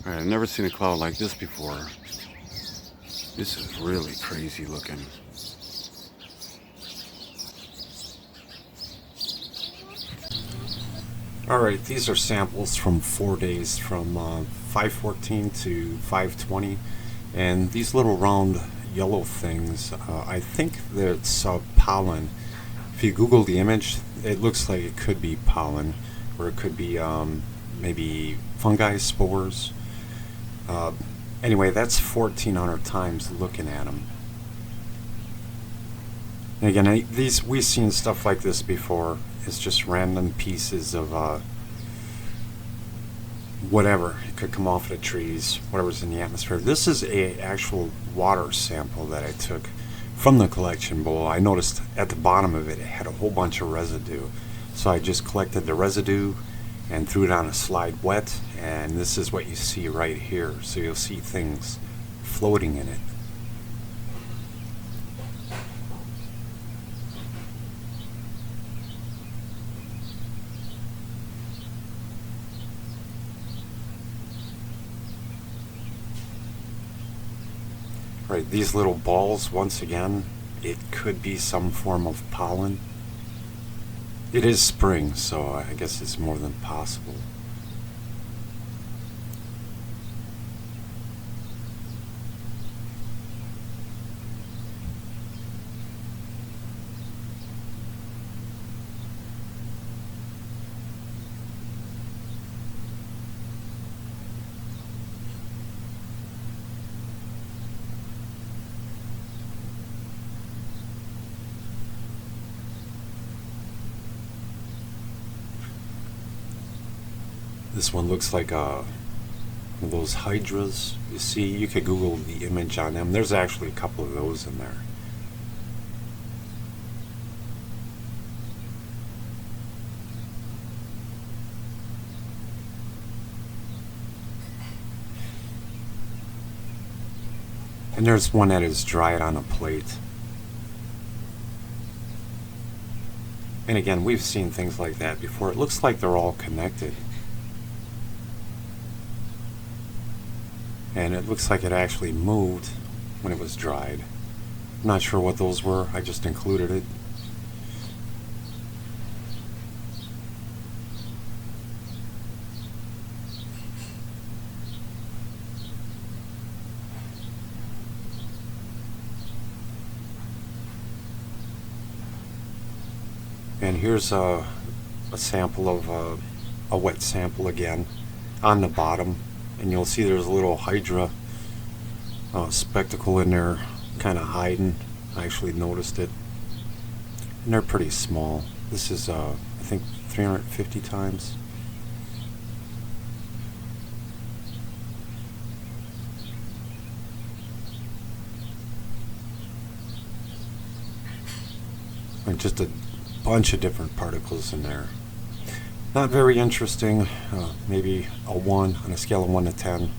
Alright, I've never seen a cloud like this before. This is really crazy looking. Alright, these are samples from 4 days from 5/14 to 5/20, and these little round yellow things, I think that's pollen. If you Google the image, it looks like it could be pollen, or it could be maybe fungi spores. Anyway, that's 1,400 times looking at them. And again, we've seen stuff like this before. It's just random pieces of whatever. It could come off the trees, whatever's in the atmosphere. This is a actual water sample that I took from the collection bowl. I noticed at the bottom of it, it had a whole bunch of residue. So I just collected the residue and threw it on a slide wet, and this is what you see right here. So you'll see things floating in it. Right, these little balls, once again, it could be some form of pollen. It is spring, so I guess it's more than possible. This one looks like one of those hydras. You see, you could Google the image on them. There's actually a couple of those in there. And there's one that is dried on a plate. And again, we've seen things like that before. It looks like they're all connected. And it looks like it actually moved when it was dried. I'm not sure what those were, I just included it. And here's a sample of a wet sample again on the bottom. And you'll see there's a little hydra spectacle in there kind of hiding. I actually noticed it. And they're pretty small. This is, I think, 350 times. And just a bunch of different particles in there. Not very interesting, maybe a 1 on a scale of 1 to 10,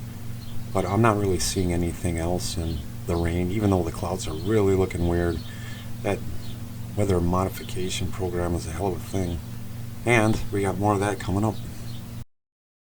but I'm not really seeing anything else in the rain, even though the clouds are really looking weird. That weather modification program is a hell of a thing, and we got more of that coming up.